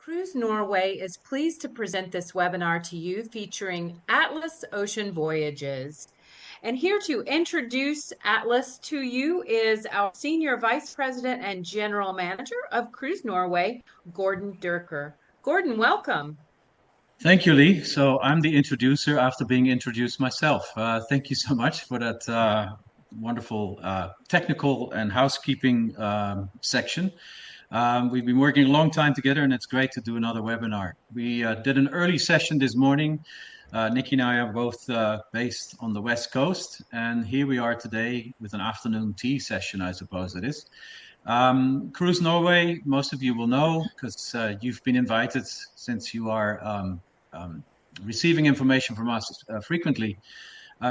Cruise Norway is pleased to present this webinar to you featuring Atlas Ocean Voyages. And here to introduce Atlas to you is our Senior Vice President and General Manager of Cruise Norway, Gordon Durker. Gordon, welcome. Thank you, Lee. So I'm the introducer after being introduced myself. Thank you so much for that wonderful technical and housekeeping section. We've been working a long time together, and it's great to do another webinar. We did an early session this morning. Nikki and I are both based on the West Coast, and here we are today with an afternoon tea session, I suppose it is. Cruise Norway, most of you will know because you've been invited since you are receiving information from us frequently.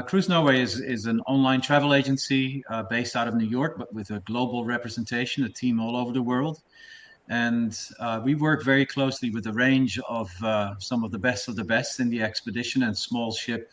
Cruise Norway is an online travel agency based out of New York, but with a global representation, a team all over the world. And we work very closely with a range of some of the best in the expedition and small ship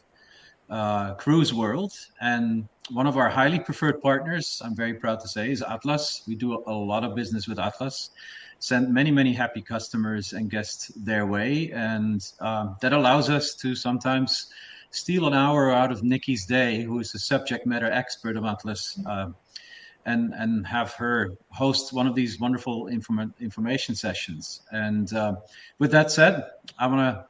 cruise world. And one of our highly preferred partners, I'm very proud to say, is Atlas. We do a lot of business with Atlas, send many happy customers and guests their way. And that allows us to sometimes steal an hour out of Nikki's day, who is a subject matter expert of Atlas, and have her host one of these wonderful information sessions. And with that said, I want to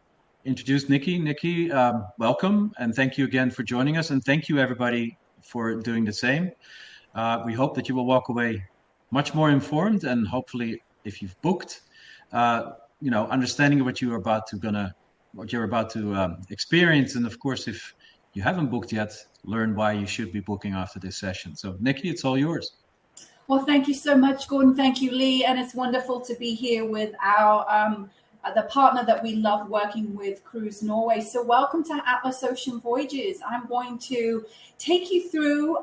introduce Nikki. Nikki, welcome, and thank you again for joining us, and thank you everybody for doing the same. We hope that you will walk away much more informed, and hopefully, if you've booked, understanding what you're about to experience, and of course, if you haven't booked yet, learn why you should be booking after this session. So, Nikki, it's all yours. Well, thank you so much, Gordon. Thank you, Lee, and it's wonderful to be here with our the partner that we love working with, Cruise Norway. So welcome to Atlas Ocean Voyages. I'm going to take you through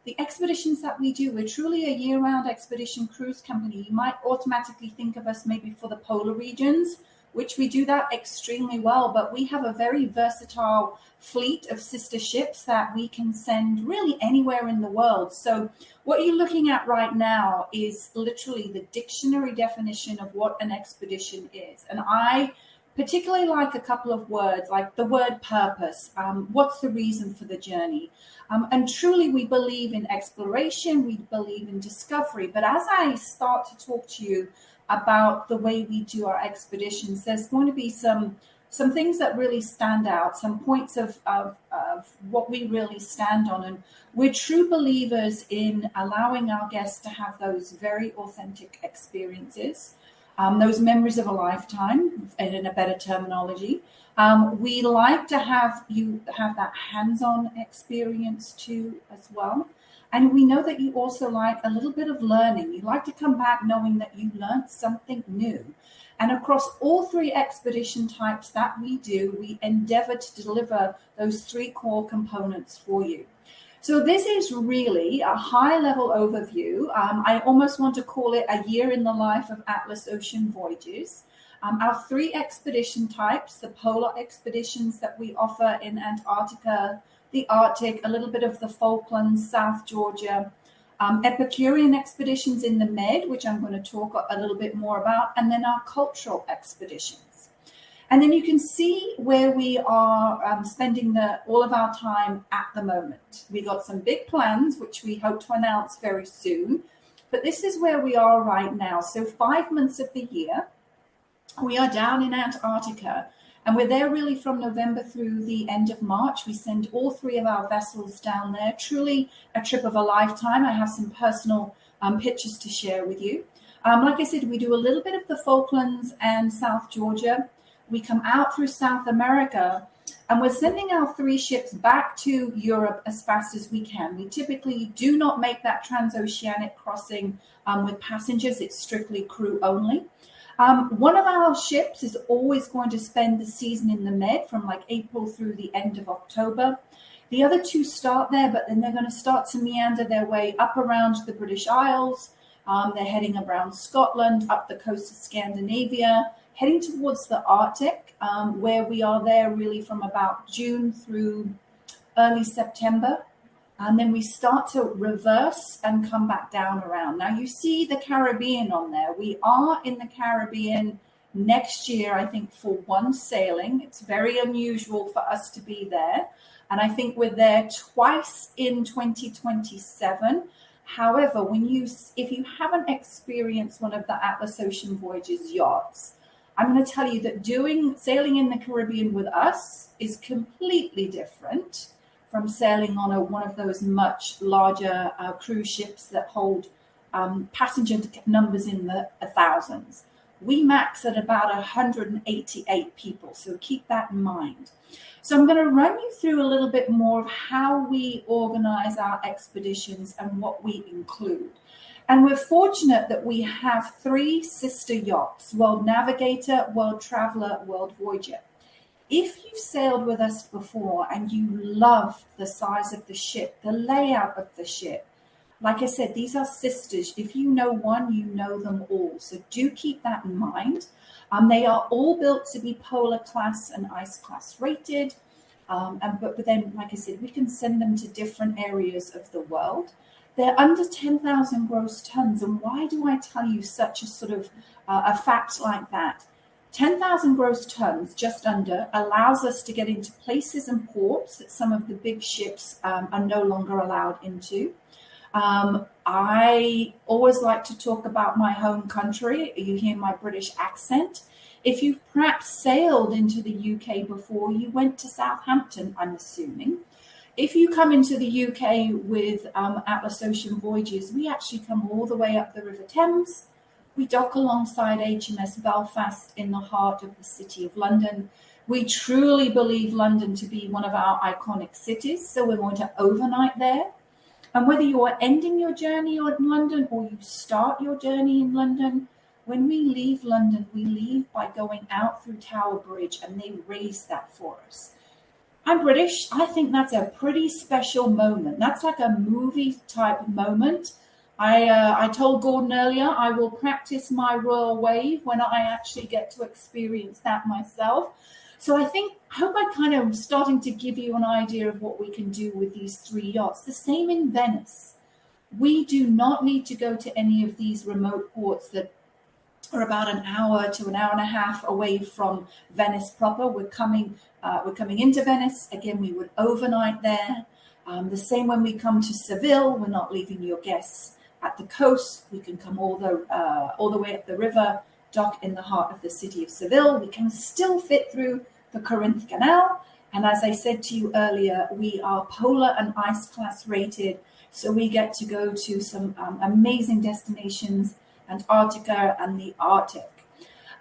the expeditions that we do. We're truly a year-round expedition cruise company. You might automatically think of us maybe for the polar regions, which we do that extremely well, but we have a very versatile fleet of sister ships that we can send really anywhere in the world. So what you're looking at right now is literally the dictionary definition of what an expedition is. And I particularly like a couple of words, like the word purpose. What's the reason for the journey? And truly, we believe in exploration, we believe in discovery. But as I start to talk to you about the way we do our expeditions, there's going to be some things that really stand out, some points of what we really stand on. And we're true believers in allowing our guests to have those very authentic experiences, those memories of a lifetime, and in a better terminology. We like to have you have that hands-on experience too as well. And we know that you also like a little bit of learning. You like to come back knowing that you learned something new. And across all three expedition types that we do, we endeavor to deliver those three core components for you. So this is really a high-level overview. I almost want to call it a year in the life of Atlas Ocean Voyages. Our three expedition types, the polar expeditions that we offer in Antarctica, the Arctic, a little bit of the Falklands, South Georgia, Epicurean expeditions in the Med, which I'm going to talk a little bit more about, and then our cultural expeditions. And then you can see where we are spending all of our time at the moment. We got some big plans, which we hope to announce very soon, but this is where we are right now. So 5 months of the year, we are down in Antarctica. And we're there really from November through the end of March. We send all three of our vessels down there. Truly a trip of a lifetime. I have some personal pictures to share with you. Like I said, we do a little bit of the Falklands and South Georgia. We come out through South America, and we're sending our three ships back to Europe as fast as we can. We typically do not make that transoceanic crossing with passengers. It's strictly crew only. One of our ships is always going to spend the season in the Med from like April through the end of October. The other two start there, but then they're going to start to meander their way up around the British Isles. They're heading around Scotland, up the coast of Scandinavia, heading towards the Arctic, where we are there really from about June through early September. And then we start to reverse and come back down around. Now you see the Caribbean on there. We are in the Caribbean next year, I think, for one sailing. It's very unusual for us to be there. And I think we're there twice in 2027. However, if you haven't experienced one of the Atlas Ocean Voyages yachts, I'm going to tell you that sailing in the Caribbean with us is completely different from sailing on one of those much larger cruise ships that hold passenger numbers in the thousands. We max at about 188 people, so keep that in mind. So I'm going to run you through a little bit more of how we organize our expeditions and what we include. And we're fortunate that we have 3 sister yachts: World Navigator, World Traveler, World Voyager. If you've sailed with us before and you love the size of the ship, the layout of the ship, like I said, these are sisters. If you know one, you know them all. So do keep that in mind. They are all built to be polar class and ice class rated. But then, like I said, we can send them to different areas of the world. They're under 10,000 gross tons. And why do I tell you such a sort of a fact like that? 10,000 gross tons, just under, allows us to get into places and ports that some of the big ships are no longer allowed into. I always like to talk about my home country. You hear my British accent. If you've perhaps sailed into the UK before, you went to Southampton, I'm assuming. If you come into the UK with Atlas Ocean Voyages, we actually come all the way up the River Thames. We dock alongside HMS Belfast in the heart of the City of London. We truly believe London to be one of our iconic cities, so we're going to overnight there. And whether you are ending your journey in London or you start your journey in London, when we leave London, we leave by going out through Tower Bridge, and they raise that for us. I'm British. I think that's a pretty special moment. That's like a movie type moment. I told Gordon earlier, I will practice my royal wave when I actually get to experience that myself. So I hope I kind of starting to give you an idea of what we can do with these 3 yachts. The same in Venice. We do not need to go to any of these remote ports that are about an hour to an hour and a half away from Venice proper. We're coming into Venice. Again, we would overnight there. The same when we come to Seville. We're not leaving your guests at the coast. We can come all the way up the river, dock in the heart of the city of Seville. We can still fit through the Corinth Canal. And as I said to you earlier, we are polar and ice class rated. So we get to go to some amazing destinations, Antarctica and the Arctic.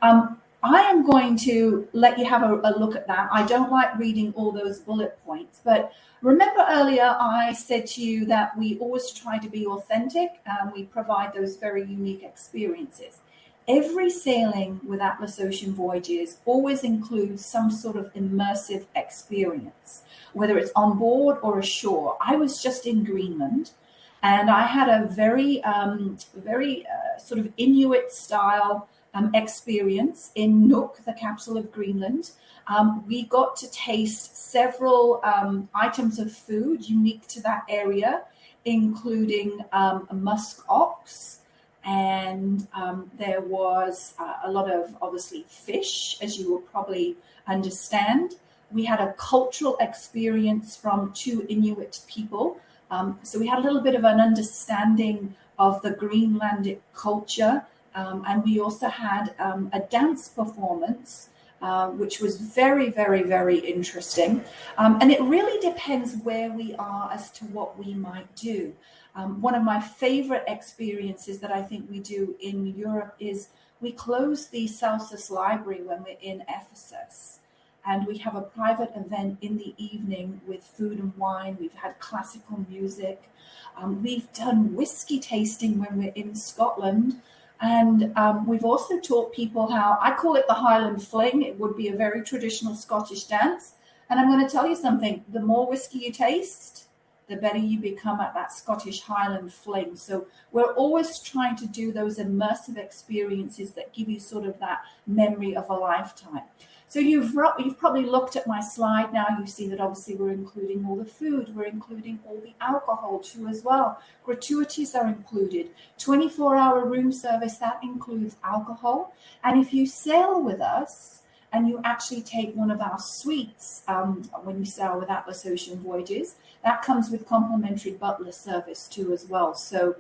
I am going to let you have a look at that. I don't like reading all those bullet points, but remember earlier I said to you that we always try to be authentic and we provide those very unique experiences. Every sailing with Atlas Ocean Voyages always includes some sort of immersive experience, whether it's on board or ashore. I was just in Greenland, and I had a very sort of Inuit style experience in Nuuk, the capital of Greenland. We got to taste several items of food unique to that area, including musk ox. And there was a lot of, obviously, fish, as you will probably understand. We had a cultural experience from 2 Inuit people. So we had a little bit of an understanding of the Greenlandic culture. And we also had a dance performance, which was very, very, very interesting. And it really depends where we are as to what we might do. One of my favorite experiences that I think we do in Europe is we close the Celsus Library when we're in Ephesus. And we have a private event in the evening with food and wine. We've had classical music. We've done whiskey tasting when we're in Scotland. And we've also taught people how, I call it the Highland Fling. It would be a very traditional Scottish dance. And I'm going to tell you something, the more whiskey you taste, the better you become at that Scottish Highland Fling. So we're always trying to do those immersive experiences that give you sort of that memory of a lifetime. So you've probably looked at my slide now. You see that obviously we're including all the food, we're including all the alcohol too as well. Gratuities are included. 24-hour room service, that includes alcohol. And if you sail with us and you actually take one of our suites when you sail with Atlas Ocean Voyages, that comes with complimentary butler service too as well. So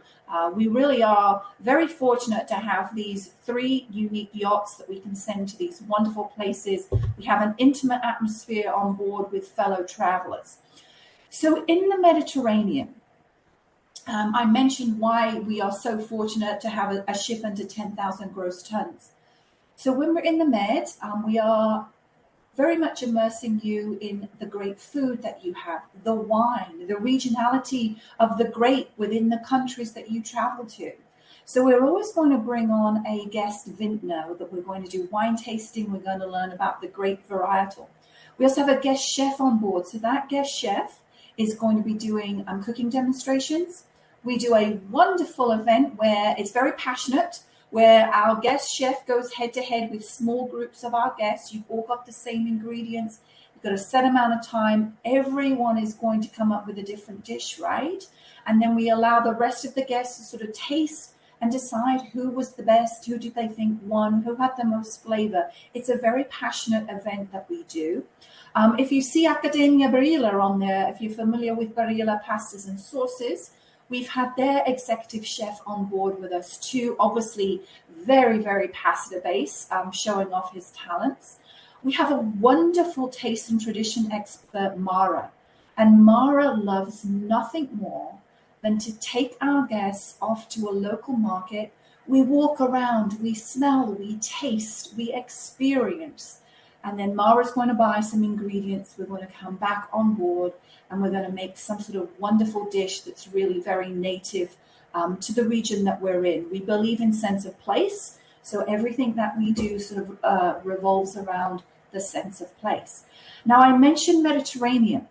we really are very fortunate to have these 3 unique yachts that we can send to these wonderful places. We have an intimate atmosphere on board with fellow travelers. So in the Mediterranean, I mentioned why we are so fortunate to have a ship under 10,000 gross tons. So when we're in the Med, we are very much immersing you in the great food that you have, the wine, the regionality of the grape within the countries that you travel to. So we're always going to bring on a guest vintner that we're going to do wine tasting. We're going to learn about the grape varietal. We also have a guest chef on board. So that guest chef is going to be doing cooking demonstrations. We do a wonderful event where it's very passionate, where our guest chef goes head to head with small groups of our guests. You've all got the same ingredients. You've got a set amount of time. Everyone is going to come up with a different dish, right? And then we allow the rest of the guests to sort of taste and decide who was the best, who did they think won, who had the most flavor. It's a very passionate event that we do. If you see Academia Barilla on there, if you're familiar with Barilla pastas and sauces, we've had their executive chef on board with us too, obviously very, very pasta base, showing off his talents. We have a wonderful taste and tradition expert, Mara. And Mara loves nothing more than to take our guests off to a local market. We walk around, we smell, we taste, we experience. And then Mara's going to buy some ingredients. We're going to come back on board and we're going to make some sort of wonderful dish that's really very native to the region that we're in. We believe in sense of place. So everything that we do sort of revolves around the sense of place. Now, I mentioned Mediterranean.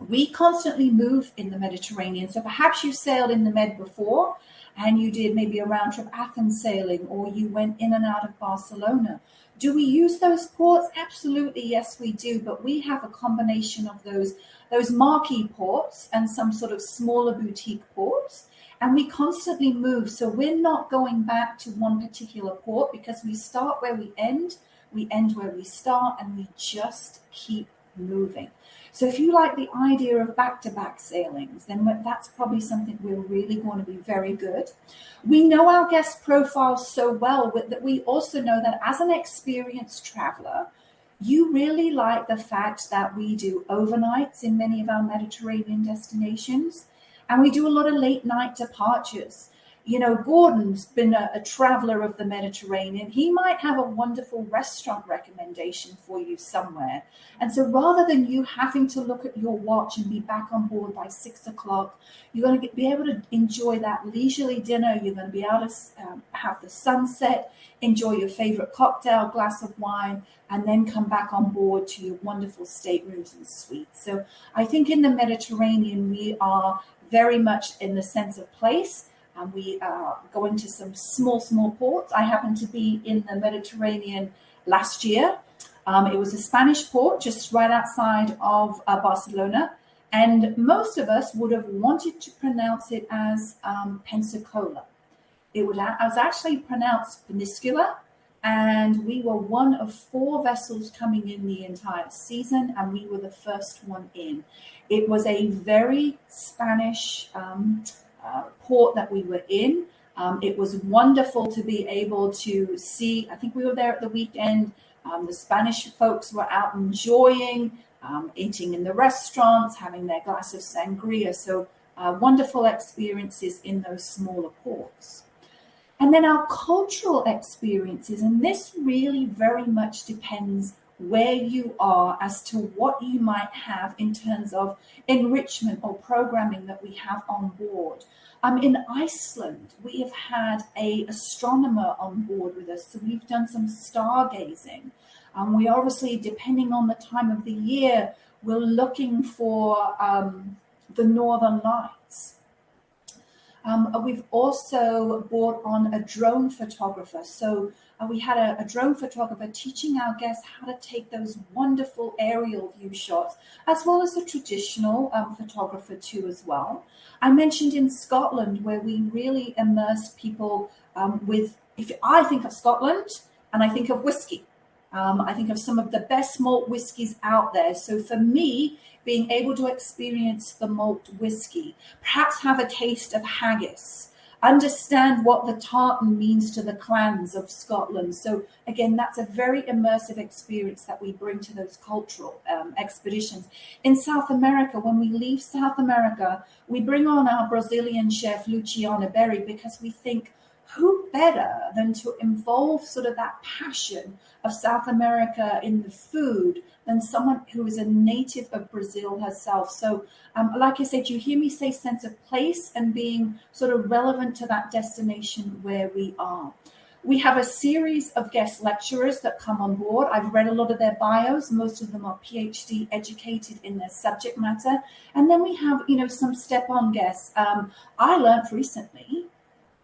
We constantly move in the Mediterranean. So perhaps you sailed in the Med before and you did maybe a round trip Athens sailing, or you went in and out of Barcelona. Do we use those ports? Absolutely, yes, we do. But we have a combination of those marquee ports and some sort of smaller boutique ports. And we constantly move. So we're not going back to one particular port, because we start where we end where we start, and we just keep moving. So if you like the idea of back-to-back sailings, then that's probably something we're really going to be very good. We know our guest profile so well that we also know that as an experienced traveler, you really like the fact that we do overnights in many of our Mediterranean destinations, and we do a lot of late night departures. You know, Gordon's been a traveler of the Mediterranean. He might have a wonderful restaurant recommendation for you somewhere. And so rather than you having to look at your watch and be back on board by 6 o'clock, you're going to be able to enjoy that leisurely dinner. You're going to be able to have the sunset, enjoy your favorite cocktail, glass of wine, and then come back on board to your wonderful staterooms and suites. So I think in the Mediterranean, we are very much in the sense of place. And we are going to some small ports. I happened to be in the Mediterranean last year. It was a Spanish port just right outside of Barcelona. And most of us would have wanted to pronounce it as Pensacola. It was actually pronounced Península. And we were one of 4 vessels coming in the entire season. And we were the first one in. It was a very Spanish port that we were in. It was wonderful to be able to see. I think we were there at the weekend. The Spanish folks were out enjoying, eating in the restaurants, having their glass of sangria. So wonderful experiences in those smaller ports. And then our cultural experiences, and this really very much depends where you are as to what you might have in terms of enrichment or programming that we have on board. In Iceland, we have had an astronomer on board with us, so we've done some stargazing. We obviously, depending on the time of the year, we're looking for the northern lights. We've also brought on a drone photographer. So we had a drone photographer teaching our guests how to take those wonderful aerial view shots, as well as a traditional photographer too as well. I mentioned in Scotland, where we really immersed people if I think of Scotland and I think of whiskey, I think of some of the best malt whiskies out there. So for me, being able to experience the malt whiskey, perhaps have a taste of haggis, understand what the tartan means to the clans of Scotland. So again, that's a very immersive experience that we bring to those cultural expeditions. In South America, when we leave South America, we bring on our Brazilian chef, Luciana Berry, because we think, who better than to involve sort of that passion of South America in the food than someone who is a native of Brazil herself. So like I said, you hear me say sense of place and being sort of relevant to that destination where we are. We have a series of guest lecturers that come on board. I've read a lot of their bios. Most of them are PhD educated in their subject matter. And then we have, some step-on guests. I learned recently,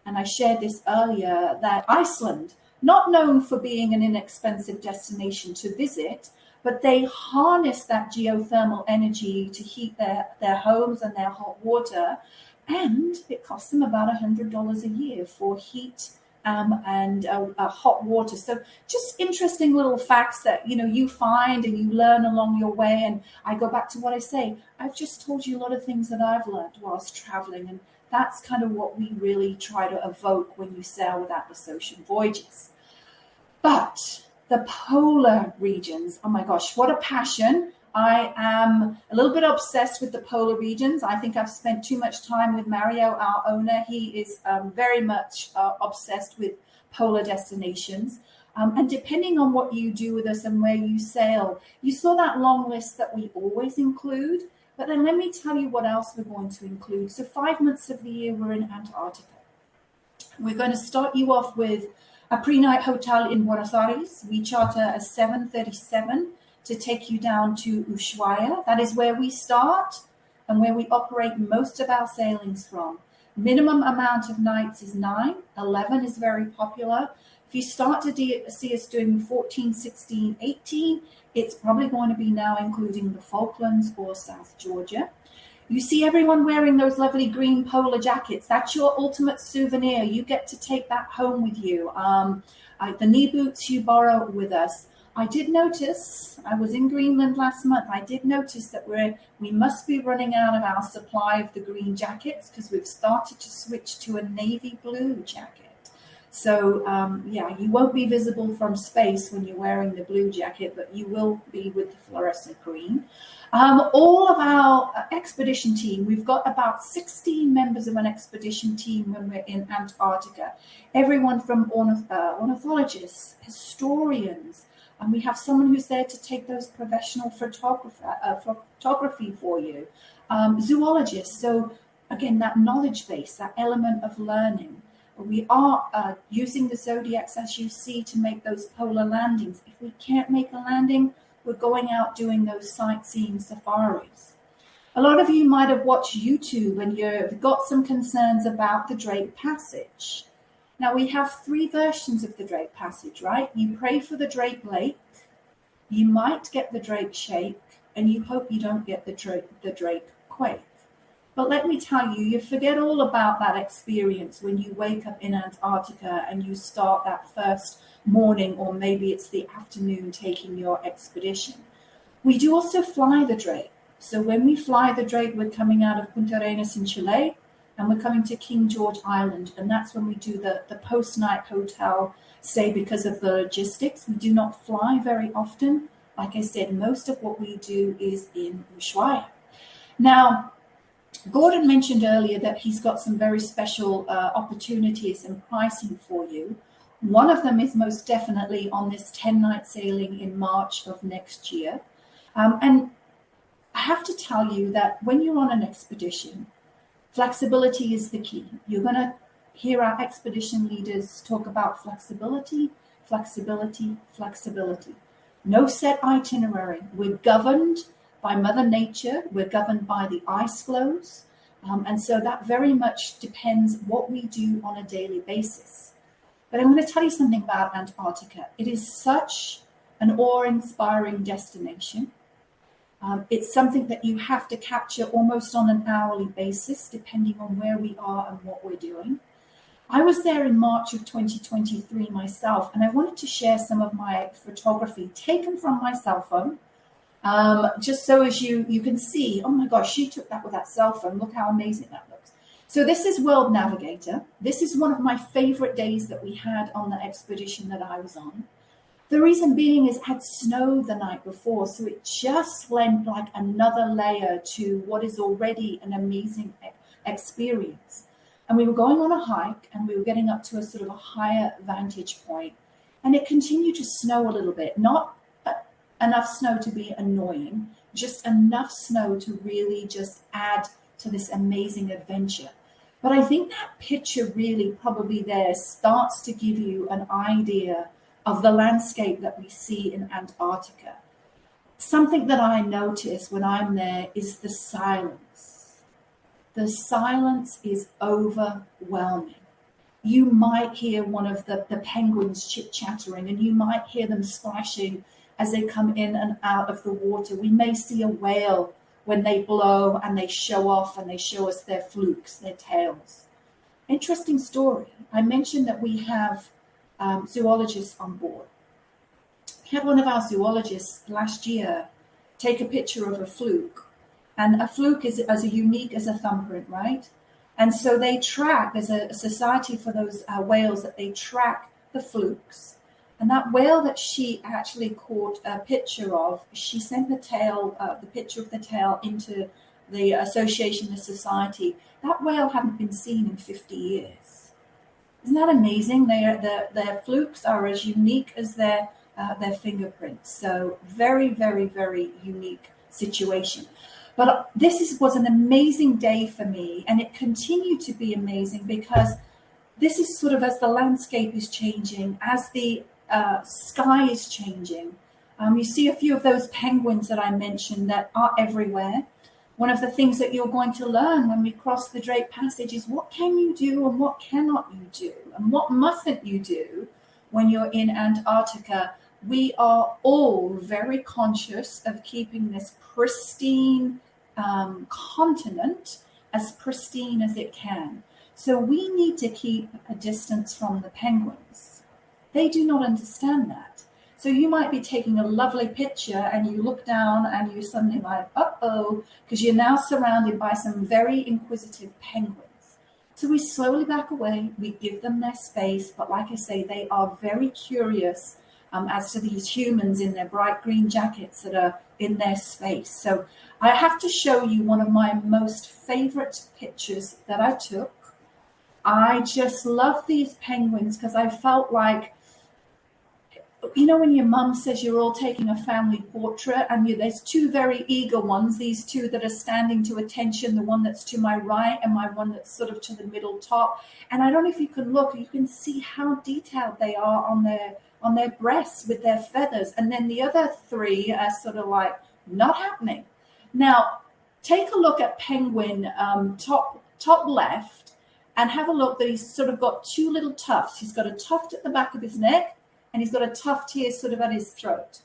and I shared this earlier, that Iceland, not known for being an inexpensive destination to visit, but they harness that geothermal energy to heat their homes and their hot water. And it costs them about $100 a year for heat and hot water. So just interesting little facts that, you find and you learn along your way. And I go back to what I say, I've just told you a lot of things that I've learned whilst traveling. And that's kind of what we really try to evoke when you sail with Atlas Ocean Voyages. But the polar regions, oh my gosh, what a passion. I am a little bit obsessed with the polar regions. I think I've spent too much time with Mario, our owner. He is very much obsessed with polar destinations. And depending on what you do with us and where you sail, you saw that long list that we always include. But then let me tell you what else we're going to include. So 5 months of the year, we're in Antarctica. We're going to start you off with a pre-night hotel in Buenos Aires. We charter a 737 to take you down to Ushuaia. That is where we start and where we operate most of our sailings from. Minimum amount of nights is 9. 11 is very popular. If you start to see us doing 14, 16, 18, it's probably going to be now including the Falklands or South Georgia. You see everyone wearing those lovely green polar jackets. That's your ultimate souvenir. You get to take that home with you. The knee boots you borrow with us. I did notice, I was in Greenland last month, I did notice that we must be running out of our supply of the green jackets because we've started to switch to a navy blue jacket. So, you won't be visible from space when you're wearing the blue jacket, but you will be with the fluorescent green. All of our expedition team, we've got about 16 members of an expedition team when we're in Antarctica. Everyone from ornithologists, historians, and we have someone who's there to take those professional photography for you. Zoologists, so again, that knowledge base, that element of learning. We are using the Zodiacs, as you see, to make those polar landings. If we can't make a landing, we're going out doing those sightseeing safaris. A lot of you might have watched YouTube and you've got some concerns about the Drake Passage. Now, we have 3 versions of the Drake Passage, right? You pray for the Drake Lake, you might get the Drake Shake, and you hope you don't get the Drake Quake. But let me tell you, you forget all about that experience when you wake up in Antarctica and you start that first morning, or maybe it's the afternoon taking your expedition. We do also fly the Drake. So when we fly the Drake, we're coming out of Punta Arenas in Chile, and we're coming to King George Island. And that's when we do the post-night hotel stay because of the logistics. We do not fly very often. Like I said, most of what we do is in Ushuaia. Now, Gordon mentioned earlier that he's got some very special opportunities and pricing for you. One of them is most definitely on this 10-night sailing in March of next year. And I have to tell you that when you're on an expedition, flexibility is the key. You're going to hear our expedition leaders talk about flexibility, flexibility, flexibility. No set itinerary. We're governed by Mother Nature. We're governed by the ice flows. And so that very much depends what we do on a daily basis. But I'm going to tell you something about Antarctica. It is such an awe-inspiring destination. It's something that you have to capture almost on an hourly basis, depending on where we are and what we're doing. I was there in March of 2023 myself, and I wanted to share some of my photography taken from my cell phone, just so as you can see, oh my gosh, she took that with that cell phone. Look how amazing that looks. So this is World Navigator. This is one of my favorite days that we had on the expedition that I was on. The reason being is it had snowed the night before, so it just lent like another layer to what is already an amazing experience. And we were going on a hike, and we were getting up to a sort of a higher vantage point, and it continued to snow a little bit, not enough snow to be annoying, just enough snow to really just add to this amazing adventure. But I think that picture really probably there starts to give you an idea of the landscape that we see in Antarctica. Something that I notice when I'm there is the silence. The silence is overwhelming. You might hear one of the penguins chit-chattering, and you might hear them splashing as they come in and out of the water. We may see a whale when they blow and they show off and they show us their flukes, their tails. Interesting story. I mentioned that we have zoologists on board. We had one of our zoologists last year take a picture of a fluke, and a fluke is as unique as a thumbprint, right? And so they track, there's a society for those whales that they track the flukes. And that whale that she actually caught a picture of, she sent the tail, the picture of the tail into the association, the society. That whale hadn't been seen in 50 years. Isn't that amazing? Their flukes are as unique as their fingerprints. So very, very, very unique situation. But was an amazing day for me, and it continued to be amazing because this is sort of as the landscape is changing, as the sky is changing. You see a few of those penguins that I mentioned that are everywhere. One of the things that you're going to learn when we cross the Drake Passage is what can you do and what cannot you do, and what mustn't you do when you're in Antarctica. We are all very conscious of keeping this pristine continent as pristine as it can. So we need to keep a distance from the penguins. They do not understand that. So you might be taking a lovely picture and you look down and you're suddenly like, uh-oh, because you're now surrounded by some very inquisitive penguins. So we slowly back away, we give them their space, but like I say, they are very curious as to these humans in their bright green jackets that are in their space. So I have to show you one of my most favorite pictures that I took. I just love these penguins because I felt like, you know, when your mum says you're all taking a family portrait and there's two very eager ones, these two that are standing to attention, the one that's to my right and my one that's sort of to the middle top. And I don't know if you can look, you can see how detailed they are on their breasts with their feathers. And then the other three are sort of like not happening. Now, take a look at penguin top left and have a look that he's sort of got two little tufts. He's got a tuft at the back of his neck, and he's got a tuft here sort of at his throat.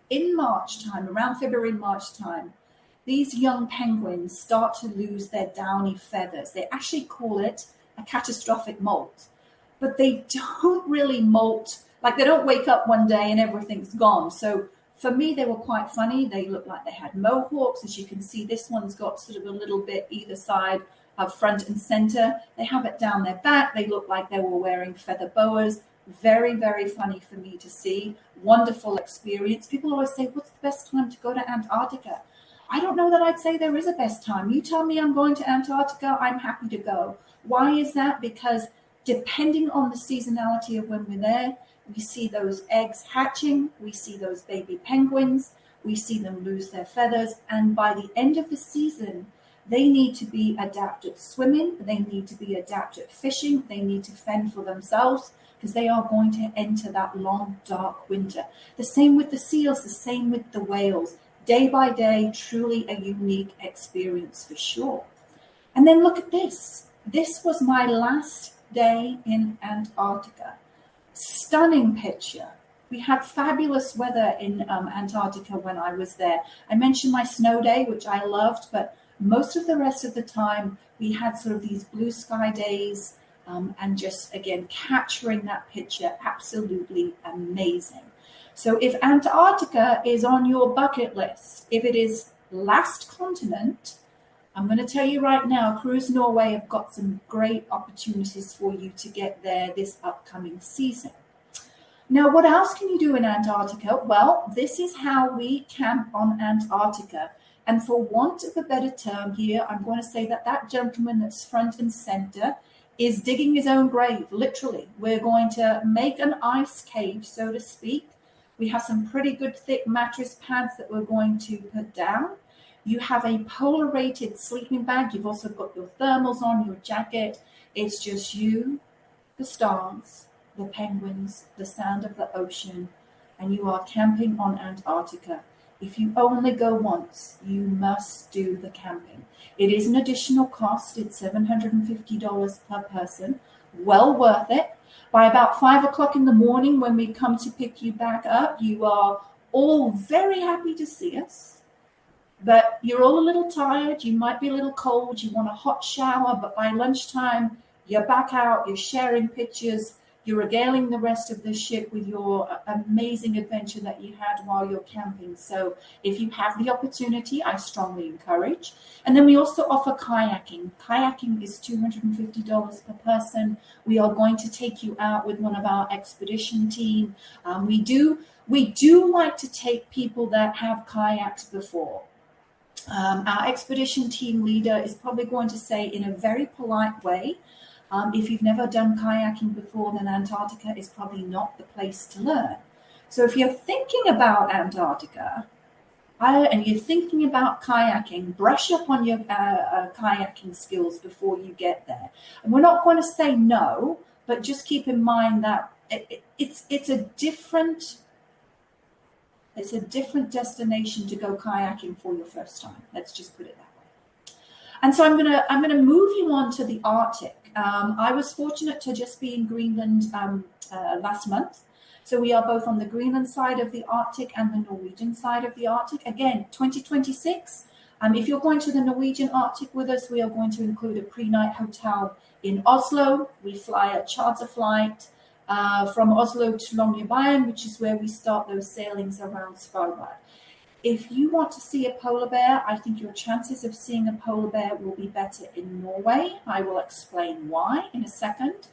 In March time, around February, March time, these young penguins start to lose their downy feathers. They actually call it a catastrophic molt, but they don't really molt, like they don't wake up one day and everything's gone. So for me, they were quite funny. They looked like they had mohawks. As you can see, this one's got sort of a little bit either side of front and center. They have it down their back. They look like they were wearing feather boas. Very, very funny for me to see. Wonderful experience. People always say, what's the best time to go to Antarctica? I don't know that I'd say there is a best time. You tell me I'm going to Antarctica, I'm happy to go. Why is that? Because depending on the seasonality of when we're there, we see those eggs hatching, we see those baby penguins, we see them lose their feathers, and by the end of the season, they need to be adept at swimming, they need to be adept at fishing, they need to fend for themselves, because they are going to enter that long, dark winter. The same with the seals, the same with the whales. day by day, truly a unique experience for sure. And then look at this. This was my last day in Antarctica. Stunning picture. We had fabulous weather in Antarctica when I was there. I mentioned my snow day, which I loved, but most of the rest of the time we had sort of these blue sky days, and just, again, capturing that picture, absolutely amazing. So if Antarctica is on your bucket list, if it is last continent, I'm going to tell you right now, Cruise Norway have got some great opportunities for you to get there this upcoming season. Now, what else can you do in Antarctica? Well, this is how we camp on Antarctica. And for want of a better term here, I'm going to say that that gentleman that's front and center is digging his own grave, literally. We're going to make an ice cave, so to speak. We have some pretty good thick mattress pads that we're going to put down. You have a polar rated sleeping bag. You've also got your thermals on, your jacket. It's just you, the stars, the penguins, the sound of the ocean, and you are camping on Antarctica. If you only go once, you must do the camping. It is an additional cost. It's $750 per person. Well worth it. By about 5 o'clock in the morning, when we come to pick you back up, you are all very happy to see us. But you're all a little tired. You might be a little cold. You want a hot shower. But by lunchtime, you're back out. You're sharing pictures. You're regaling the rest of the ship with your amazing adventure that you had while you're camping. So if you have the opportunity, I strongly encourage. And then we also offer kayaking. Kayaking is $250 per person. We are going to take you out with one of our expedition team. We do like to take people that have kayaked before. Our expedition team leader is probably going to say in a very polite way, if you've never done kayaking before, then Antarctica is probably not the place to learn. So if you're thinking about Antarctica and you're thinking about kayaking, brush up on your kayaking skills before you get there. And we're not going to say no, but just keep in mind that it's a different destination to go kayaking for your first time. Let's just put it that way. And so I'm gonna move you on to the Arctic. I was fortunate to just be in Greenland last month. So we are both on the Greenland side of the Arctic and the Norwegian side of the Arctic. Again, 2026. If you're going to the Norwegian Arctic with us, we are going to include a pre-night hotel in Oslo. We fly a charter flight from Oslo to Longyearbyen, which is where we start those sailings around Svalbard. If you want to see a polar bear, I think your chances of seeing a polar bear will be better in Norway. I will explain why in a second.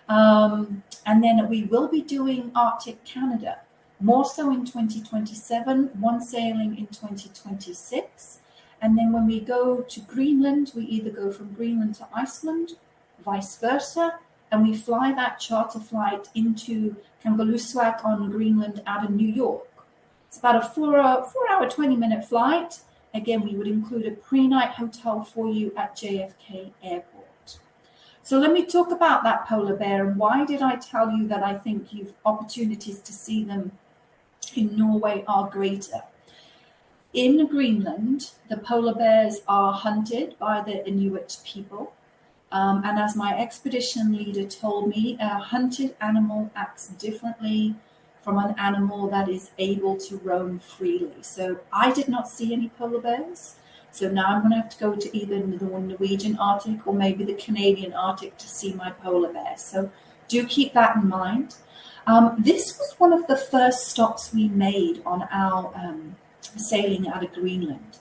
And then we will be doing Arctic Canada, more so in 2027, one sailing in 2026. And then when we go to Greenland, we either go from Greenland to Iceland, vice versa, and we fly that charter flight into Kangerlussuaq on Greenland out of New York. It's about a 4 hour, 20-minute flight. Again, we would include a pre-night hotel for you at JFK Airport. So let me talk about that polar bear, and why did I tell you that I think you've opportunities to see them in Norway are greater. In Greenland, the polar bears are hunted by the Inuit people. And as my expedition leader told me, a hunted animal acts differently from an animal that is able to roam freely. So I did not see any polar bears. So now I'm going to have to go to either the Norwegian Arctic or maybe the Canadian Arctic to see my polar bears. So do keep that in mind. This was one of the first stops we made on our sailing out of Greenland.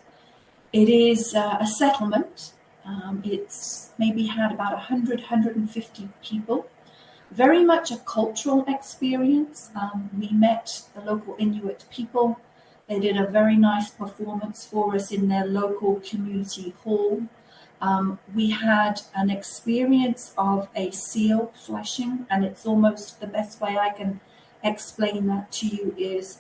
It is a settlement. It's maybe had about 100, 150 people. Very much a cultural experience. We met the local Inuit people. They did a very nice performance for us in their local community hall. We had an experience of a seal fleshing, and it's almost the best way I can explain that to you is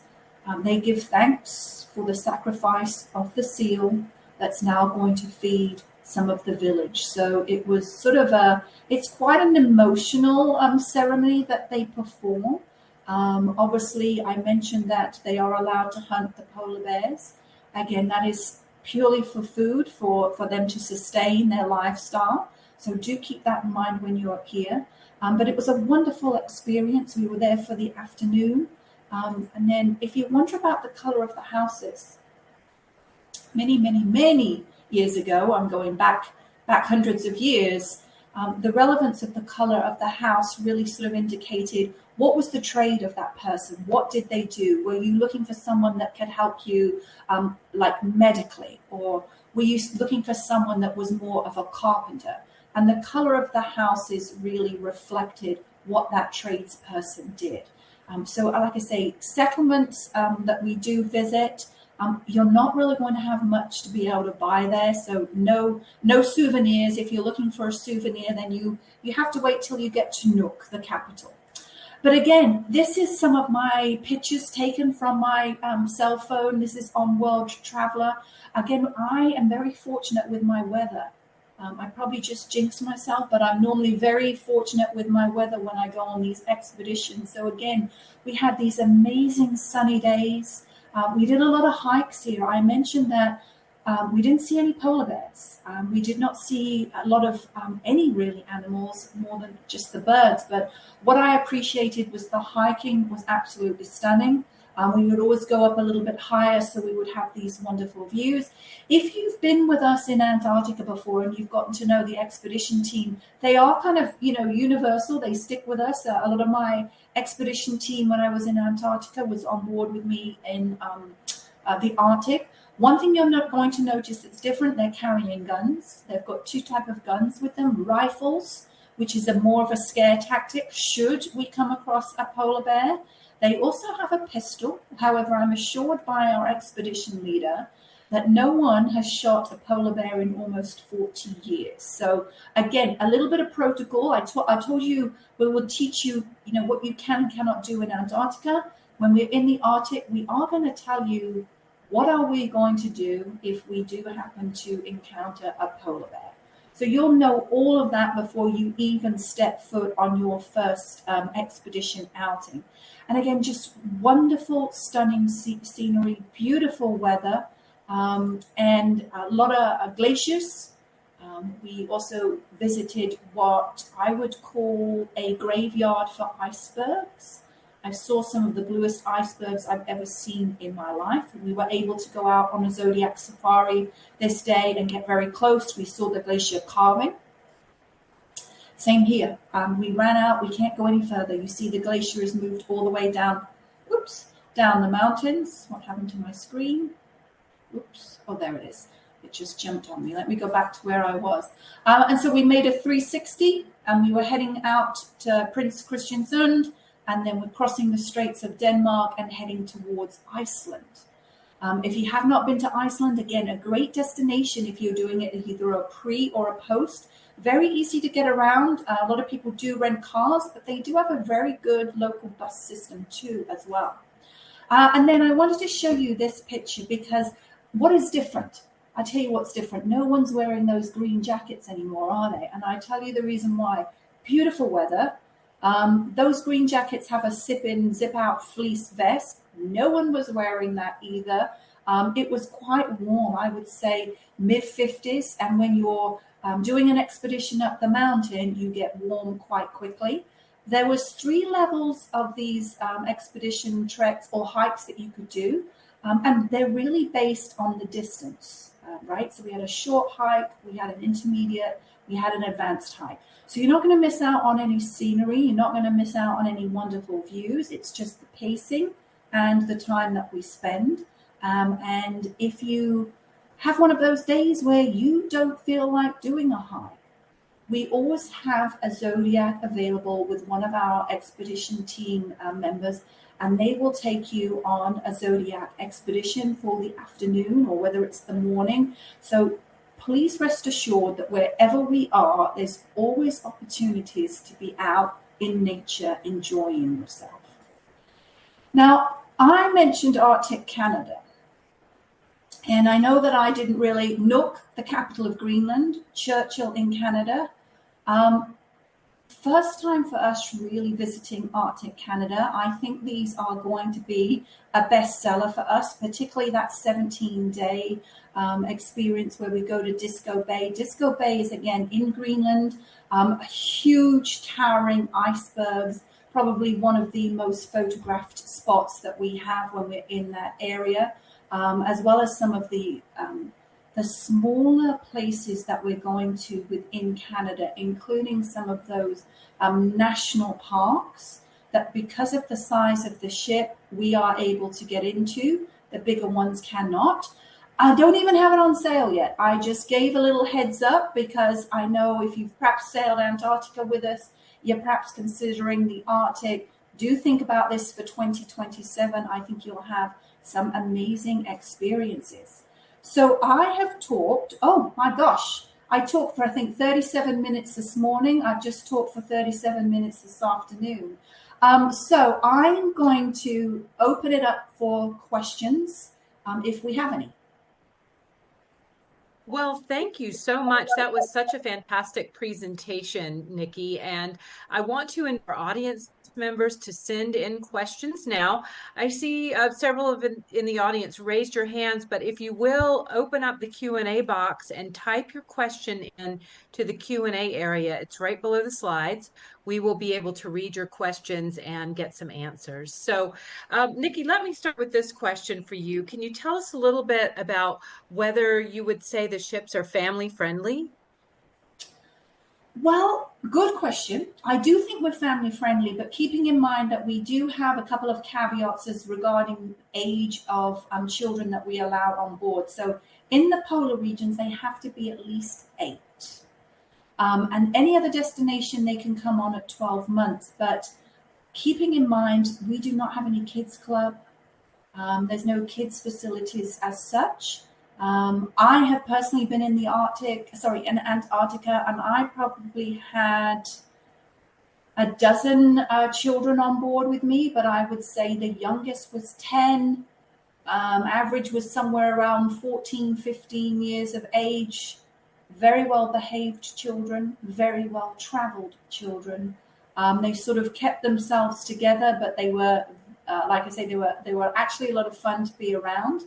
they give thanks for the sacrifice of the seal that's now going to feed some of the village. So it was sort of it's quite an emotional ceremony that they perform. Obviously, I mentioned that they are allowed to hunt the polar bears. Again, that is purely for food, for them to sustain their lifestyle. So do keep that in mind when you're here. But it was a wonderful experience. We were there for the afternoon. And then if you wonder about the color of the houses, many years ago, I'm going back hundreds of years, the relevance of the color of the house really sort of indicated what was the trade of that person? What did they do? Were you looking for someone that could help you like medically? Or were you looking for someone that was more of a carpenter? And the color of the houses really reflected what that tradesperson did. So like I say, settlements that we do visit, you're not really going to have much to be able to buy there. So no souvenirs. If you're looking for a souvenir, then you have to wait till you get to Nuuk, the capital. But again, this is some of my pictures taken from my cell phone. This is on World Traveler. Again, I am very fortunate with my weather. I probably just jinxed myself, but I'm normally very fortunate with my weather when I go on these expeditions. So again, we had these amazing sunny days. We did a lot of hikes here. I mentioned that we didn't see any polar bears. We did not see a lot of any really animals more than just the birds. But what I appreciated was the hiking was absolutely stunning. We would always go up a little bit higher, so we would have these wonderful views. If you've been with us in Antarctica before and you've gotten to know the expedition team, they are kind of, universal. They stick with us. A lot of my expedition team when I was in Antarctica was on board with me in the Arctic. One thing you're not going to notice that's different, they're carrying guns. They've got two types of guns with them, rifles, which is more of a scare tactic should we come across a polar bear. They also have a pistol. However, I'm assured by our expedition leader that no one has shot a polar bear in almost 40 years. So again, a little bit of protocol. I told you we will teach you, what you can and cannot do in Antarctica. When we're in the Arctic, we are going to tell you what are we going to do if we do happen to encounter a polar bear. So you'll know all of that before you even step foot on your first expedition outing. And again, just wonderful, stunning scenery, beautiful weather, and a lot of glaciers. We also visited what I would call a graveyard for icebergs. I saw some of the bluest icebergs I've ever seen in my life. We were able to go out on a Zodiac safari this day and get very close. We saw the glacier carving. Same here. We ran out. We can't go any further. You see the glacier has moved all the way down. Oops, down the mountains. What happened to my screen? Oops. Oh, there it is. It just jumped on me. Let me go back to where I was. And so we made a 360, and we were heading out to Prince Christiansund, and then we're crossing the Straits of Denmark and heading towards Iceland. If you have not been to Iceland, again, a great destination if you're doing it either a pre or a post. Very easy to get around. A lot of people do rent cars, but they do have a very good local bus system too as well. And then I wanted to show you this picture because what is different? I tell you what's different. No one's wearing those green jackets anymore, are they? And I tell you the reason why. Beautiful weather. Those green jackets have a zip-in, zip-out fleece vest. No one was wearing that either. It was quite warm, I would say mid-50s. And when you're doing an expedition up the mountain, you get warm quite quickly. There was 3 levels of these expedition treks or hikes that you could do. And they're really based on the distance, right? So we had a short hike, we had an intermediate, we had an advanced hike. So you're not going to miss out on any scenery. You're not going to miss out on any wonderful views. It's just the pacing and the time that we spend. And if you have one of those days where you don't feel like doing a hike, we always have a Zodiac available with one of our expedition team members, and they will take you on a Zodiac expedition for the afternoon or whether it's the morning. So please rest assured that wherever we are, there's always opportunities to be out in nature, enjoying yourself. Now, I mentioned Arctic Canada. And I know that I didn't really Nuuk, the capital of Greenland, Churchill in Canada. first time for us really visiting Arctic Canada. I think these are going to be a bestseller for us, particularly that 17-day experience where we go to Disco Bay. Disco Bay is again in Greenland, huge towering icebergs, probably one of the most photographed spots that we have when we're in that area, as well as some of the smaller places that we're going to within Canada, including some of those national parks that, because of the size of the ship, we are able to get into. The bigger ones cannot. I don't even have it on sale yet. I just gave a little heads up because I know if you've perhaps sailed Antarctica with us, you're perhaps considering the Arctic. Do think about this for 2027. I think you'll have some amazing experiences. So I have talked, oh my gosh, I talked for I think 37 minutes this morning. I've just talked for 37 minutes this afternoon. So I'm going to open it up for questions if we have any. Well, thank you so much. That was such a fantastic presentation, Nikki. And I want to invite our audience members to send in questions now. I see several of in the audience raised your hands, but if you will open up the Q&A box and type your question in to the Q&A area, it's right below the slides. We will be able to read your questions and get some answers. So, Nikki, let me start with this question for you. Can you tell us a little bit about whether you would say the ships are family friendly? Well, good question. I do think we're family friendly, but keeping in mind that we do have a couple of caveats as regarding age of children that we allow on board. So in the polar regions, they have to be at least 8. And any other destination, they can come on at 12 months. But keeping in mind, we do not have any kids club. There's no kids facilities as such. I have personally been in the in Antarctica, and I probably had a dozen children on board with me, but I would say the youngest was 10. Average was somewhere around 14, 15 years of age. Very well behaved children, very well traveled children. They sort of kept themselves together, but they were, like I say, they were actually a lot of fun to be around.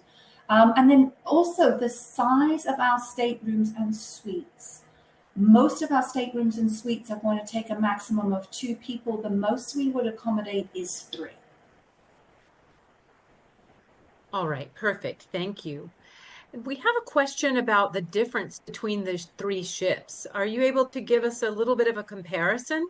And then also the size of our staterooms and suites. Most of our staterooms and suites are going to take a maximum of 2 people. The most we would accommodate is 3. All right, perfect. Thank you. We have a question about the difference between the 3 ships. Are you able to give us a little bit of a comparison?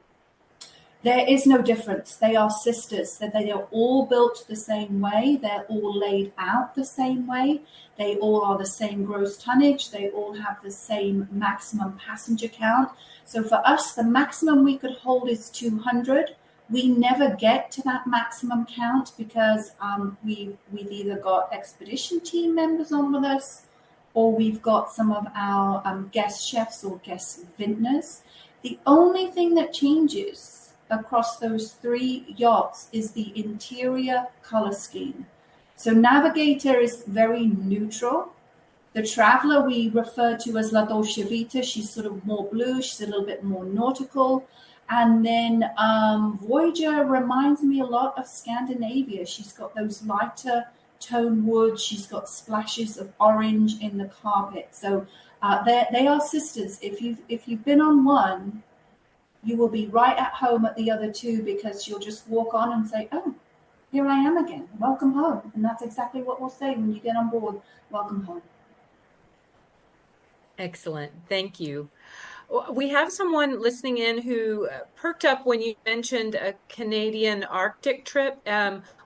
There is no difference. They are sisters. They are all built the same way. They're all laid out the same way. They all are the same gross tonnage. They all have the same maximum passenger count. So for us, the maximum we could hold is 200. We never get to that maximum count because we've either got expedition team members on with us, or we've got some of our guest chefs or guest vintners. The only thing that changes across those 3 yachts is the interior color scheme. So Navigator is very neutral. The Traveler we refer to as La Dolce Vita. She's sort of more blue. She's a little bit more nautical. And then Voyager reminds me a lot of Scandinavia. She's got those lighter tone woods. She's got splashes of orange in the carpet. So they are sisters. If you've been on one, you will be right at home at the other 2 because you'll just walk on and say, oh, here I am again. Welcome home. And that's exactly what we'll say when you get on board. Welcome home. Excellent. Thank you. We have someone listening in who perked up when you mentioned a Canadian Arctic trip.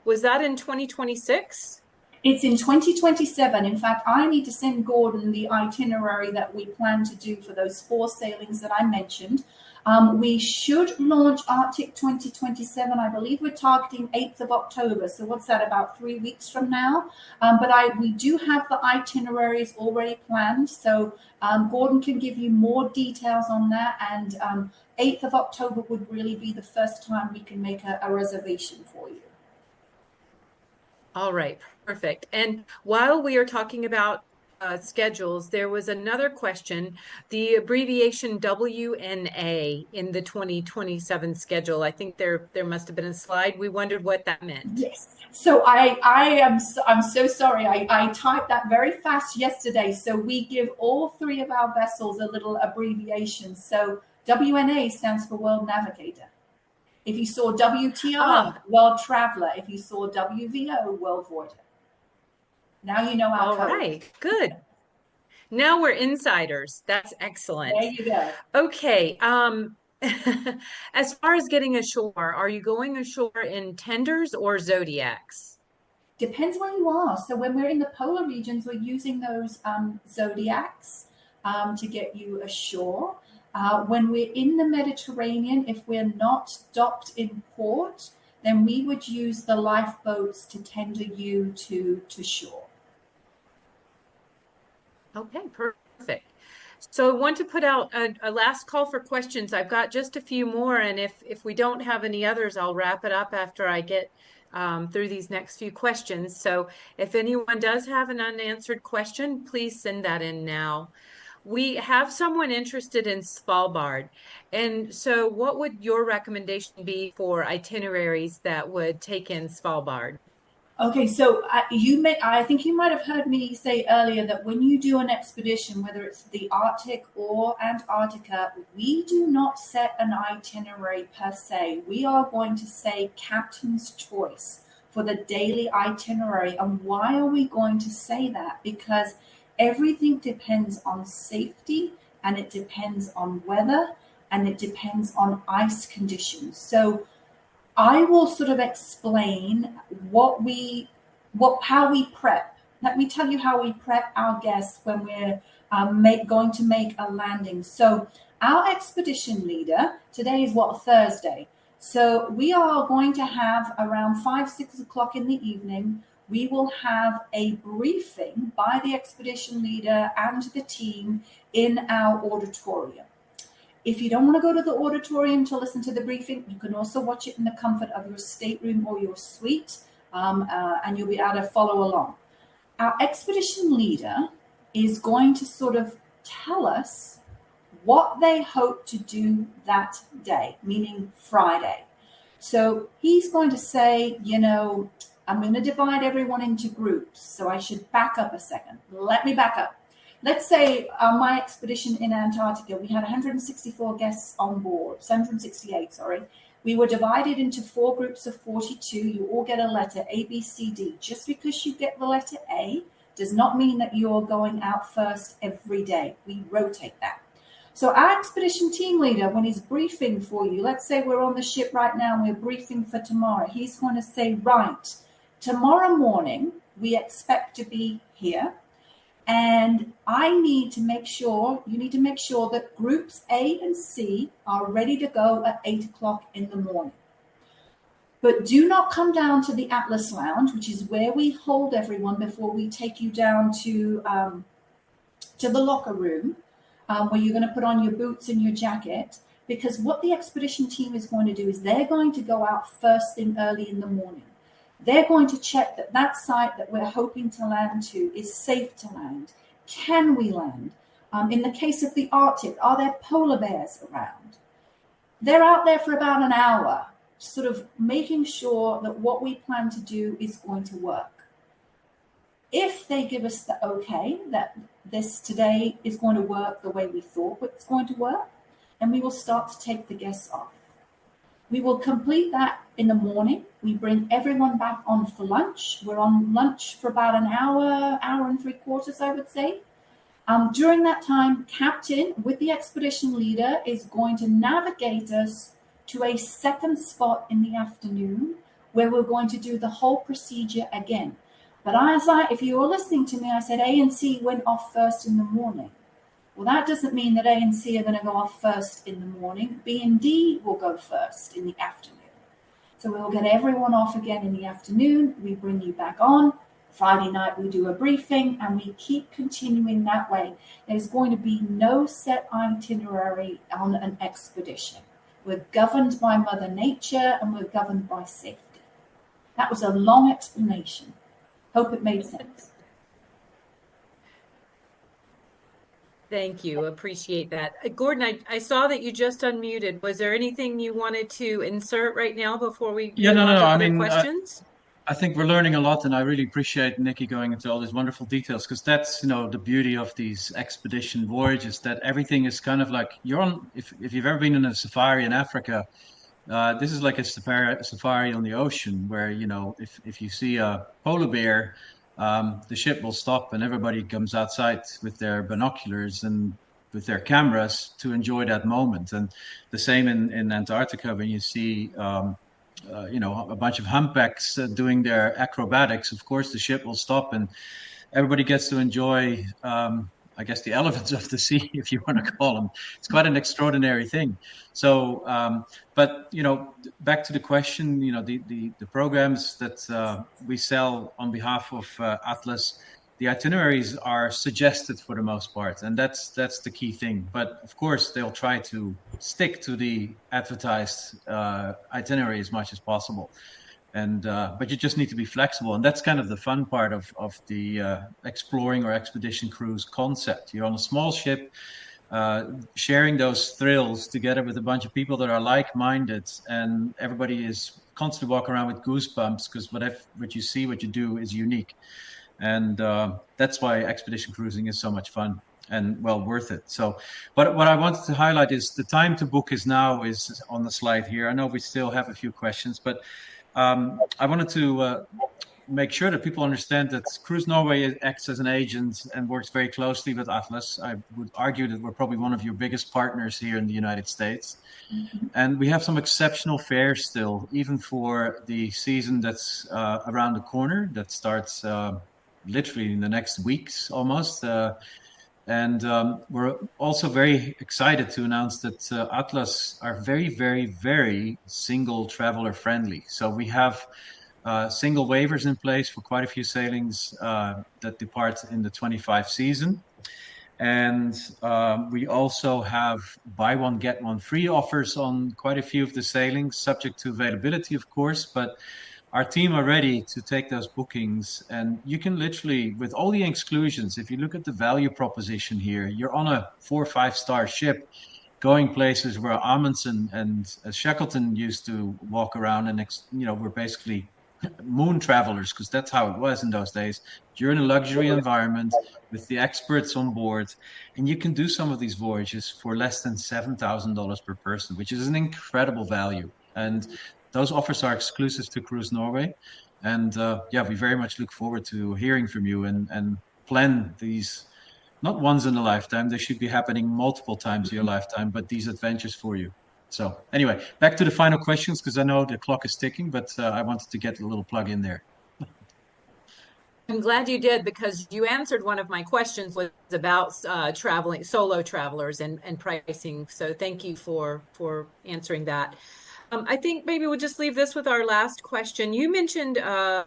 Was that in 2026? It's in 2027. In fact, I need to send Gordon the itinerary that we plan to do for those 4 sailings that I mentioned. We should launch Arctic 2027. I believe we're targeting 8th of October. So what's that, about 3 weeks from now? But we do have the itineraries already planned. So Gordon can give you more details on that. And 8th of October would really be the first time we can make a reservation for you. All right, perfect. And while we are talking about schedules, there was another question, the abbreviation WNA in the 2027 schedule. I think there must have been a slide. We wondered what that meant. Yes. So I'm so sorry. I typed that very fast yesterday. So we give all three of our vessels a little abbreviation. So WNA stands for World Navigator. If you saw WTR, World Traveler. If you saw WVO, World Voyager. Now you know our All code. right, good. Now we're insiders. That's excellent. There you go. Okay. As far as getting ashore, are you going ashore in tenders or zodiacs? Depends where you are. So when we're in the polar regions, we're using those zodiacs to get you ashore. When we're in the Mediterranean, if we're not docked in port, then we would use the lifeboats to tender you to shore. Okay, perfect. So I want to put out a last call for questions. I've got just a few more, and if we don't have any others, I'll wrap it up after I get through these next few questions. So if anyone does have an unanswered question, please send that in now. We have someone interested in Svalbard. And so what would your recommendation be for itineraries that would take in Svalbard? Okay, so I think you might have heard me say earlier that when you do an expedition, whether it's the Arctic or Antarctica, we do not set an itinerary per se. We are going to say captain's choice for the daily itinerary. And why are we going to say that? Because everything depends on safety, and it depends on weather, and it depends on ice conditions. So I will sort of explain how we prep. Let me tell you how we prep our guests when we're going to make a landing. So our expedition leader, today is Thursday. So we are going to have around 5-6 o'clock in the evening, we will have a briefing by the expedition leader and the team in our auditorium. If you don't want to go to the auditorium to listen to the briefing, you can also watch it in the comfort of your stateroom or your suite, and you'll be able to follow along. Our expedition leader is going to sort of tell us what they hope to do that day, meaning Friday. So he's going to say, I'm going to divide everyone into groups. So I should back up a second. Let me back up. Let's say my expedition in Antarctica, we had 164 guests on board, 168, sorry. We were divided into 4 groups of 42. You all get a letter, A, B, C, D. Just because you get the letter A does not mean that you're going out first every day. We rotate that. So our expedition team leader, when he's briefing for you, let's say we're on the ship right now and we're briefing for tomorrow. He's going to say, right, tomorrow morning, we expect to be here. And you need to make sure that groups A and C are ready to go at 8 o'clock in the morning. But do not come down to the Atlas Lounge, which is where we hold everyone before we take you down to the locker room, where you're going to put on your boots and your jacket. Because what the expedition team is going to do is they're going to go out first thing early in the morning. They're going to check that site that we're hoping to land to is safe to land. Can we land? In the case of the Arctic, are there polar bears around? They're out there for about an hour, sort of making sure that what we plan to do is going to work. If they give us the okay, that this today is going to work the way we thought it's going to work, and we will start to take the guests off. We will complete that in the morning. We bring everyone back on for lunch. We're on lunch for about an hour and 3/4, I would say. During that time, Captain, with the expedition leader, is going to navigate us to a second spot in the afternoon where we're going to do the whole procedure again. But if you were listening to me, I said A and C went off first in the morning. Well, that doesn't mean that A and C are going to go off first in the morning. B and D will go first in the afternoon. So we'll get everyone off again in the afternoon. We bring you back on. Friday night, we do a briefing, and we keep continuing that way. There's going to be no set itinerary on an expedition. We're governed by Mother Nature, and we're governed by safety. That was a long explanation. Hope it made sense. Thank you. Appreciate that. Gordon, I saw that you just unmuted. Was there anything you wanted to insert right now before we Yeah, move no, no, on no. to I other mean, questions? I think we're learning a lot, and I really appreciate Nikki going into all these wonderful details because that's, the beauty of these expedition voyages, that everything is kind of like you're on. If you've ever been in a safari in Africa, this is like a safari on the ocean where, if you see a polar bear, the ship will stop and everybody comes outside with their binoculars and with their cameras to enjoy that moment. And the same in Antarctica when you see, a bunch of humpbacks doing their acrobatics. Of course, the ship will stop and everybody gets to enjoy, I guess, the elephants of the sea, if you want to call them. It's quite an extraordinary thing. So, but back to the question, the programs that we sell on behalf of Atlas, the itineraries are suggested for the most part, and that's the key thing. But of course, they'll try to stick to the advertised itinerary as much as possible, and but you just need to be flexible, and that's kind of the fun part of the exploring or expedition cruise concept. You're on a small ship, sharing those thrills together with a bunch of people that are like-minded, and everybody is constantly walking around with goosebumps because what you see, what you do is unique, and that's why expedition cruising is so much fun and well worth it. So, but what I wanted to highlight is the time to book is on the slide here. I know we still have a few questions, but I wanted to make sure that people understand that Cruise Norway acts as an agent and works very closely with Atlas. I would argue that we're probably one of your biggest partners here in the United States. And we have some exceptional fares still, even for the season that's around the corner, that starts literally in the next weeks almost. And we're also very excited to announce that Atlas are very, very, very single traveler friendly. So we have single waivers in place for quite a few sailings that depart in the 25 season. And we also have buy one, get one free offers on quite a few of the sailings, subject to availability, of course. But our team are ready to take those bookings. And you can literally, with all the exclusions, if you look at the value proposition here, you're on a 4 or 5 star ship going places where Amundsen and Shackleton used to walk around, and we're basically moon travelers because that's how it was in those days. You're in a luxury environment with the experts on board, and you can do some of these voyages for less than $7,000 per person, which is an incredible value. And those offers are exclusive to Cruise Norway. And yeah, we very much look forward to hearing from you and plan these not once in a lifetime. They should be happening multiple times in your lifetime, but these adventures for you. So anyway, back to the final questions because I know the clock is ticking, but I wanted to get a little plug in there. I'm glad you did because you answered one of my questions was about traveling solo travelers and pricing. So thank you for answering that. I think maybe we'll just leave this with our last question. You mentioned a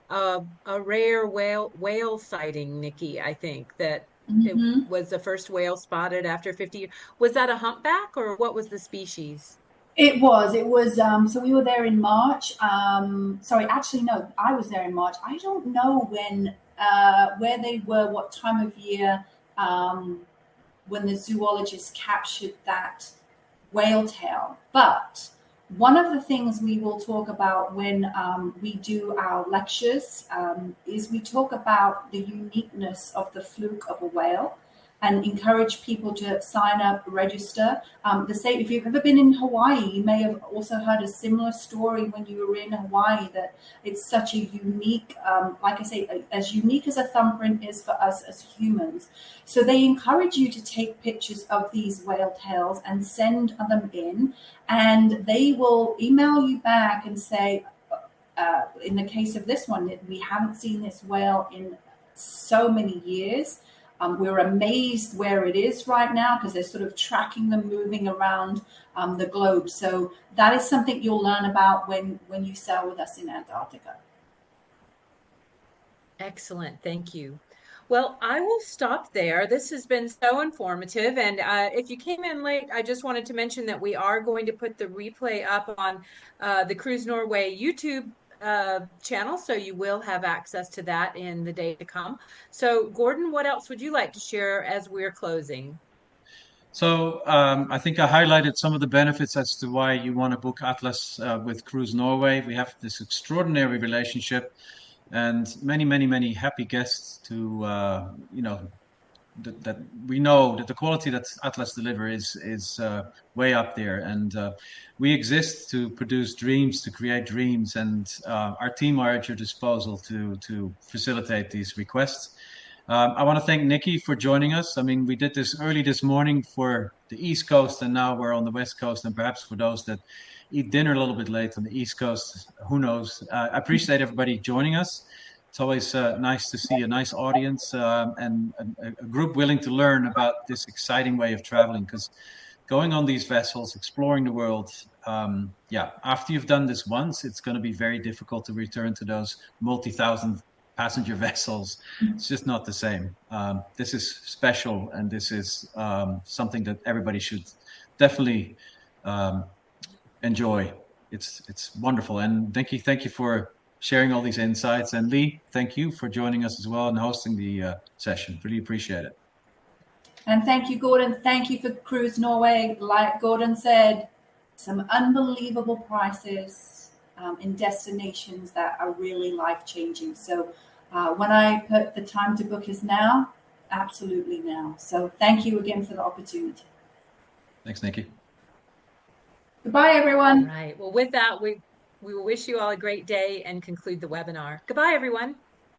rare whale sighting, Nikki. I think that it Mhm. was the first whale spotted after 50 years. Was that a humpback or what was the species? So we were there in March. Sorry, actually, no, I was there in March. I don't know where they were, what time of year, um, when the zoologists captured that whale tail. But one of the things we will talk about when we do our lectures is we talk about the uniqueness of the fluke of a whale and encourage people to sign up, register. The same, if you've ever been in Hawaii, you may have also heard a similar story when you were in Hawaii that it's such a unique, like I say, as unique as a thumbprint is for us as humans. So they encourage you to take pictures of these whale tails and send them in, and they will email you back and say, in the case of this one, we haven't seen this whale in so many years. We're amazed where it is right now because they're sort of tracking them moving around the globe. So that is something you'll learn about when you sail with us in Antarctica. Excellent. Thank you. Well, I will stop there. This has been so informative. And if you came in late, I just wanted to mention that we are going to put the replay up on the Cruise Norway YouTube channel. So you will have access to that in the day to come. So, Gordon, what else would you like to share as we're closing? So I think I highlighted some of the benefits as to why you want to book Atlas with Cruise Norway. We have this extraordinary relationship and many, many, many happy guests to, that we know that the quality that Atlas deliver is way up there, and we exist to produce dreams, to create dreams, and our team are at your disposal to facilitate these requests. I want to thank Nikki for joining us. I mean, we did this early this morning for the East Coast, and now we're on the West Coast. And perhaps for those that eat dinner a little bit late on the East Coast, who knows? I appreciate everybody joining us. It's always nice to see a nice audience and a group willing to learn about this exciting way of traveling. Because going on these vessels, exploring the world, yeah, after you've done this once, it's going to be very difficult to return to those multi-thousand passenger vessels. It's just not the same. This is special, and this is something that everybody should definitely enjoy. It's wonderful. And Nikki, thank you for sharing all these insights. And Lee, thank you for joining us as well and hosting the session. Really appreciate it. And thank you, Gordon. Thank you for Cruise Norway. Like Gordon said, some unbelievable prices in destinations that are really life-changing. So when I put the time to book is now, absolutely now. So thank you again for the opportunity. Thanks, Nikki. Goodbye, everyone. All right. Well, with that, we will wish you all a great day and conclude the webinar. Goodbye, everyone.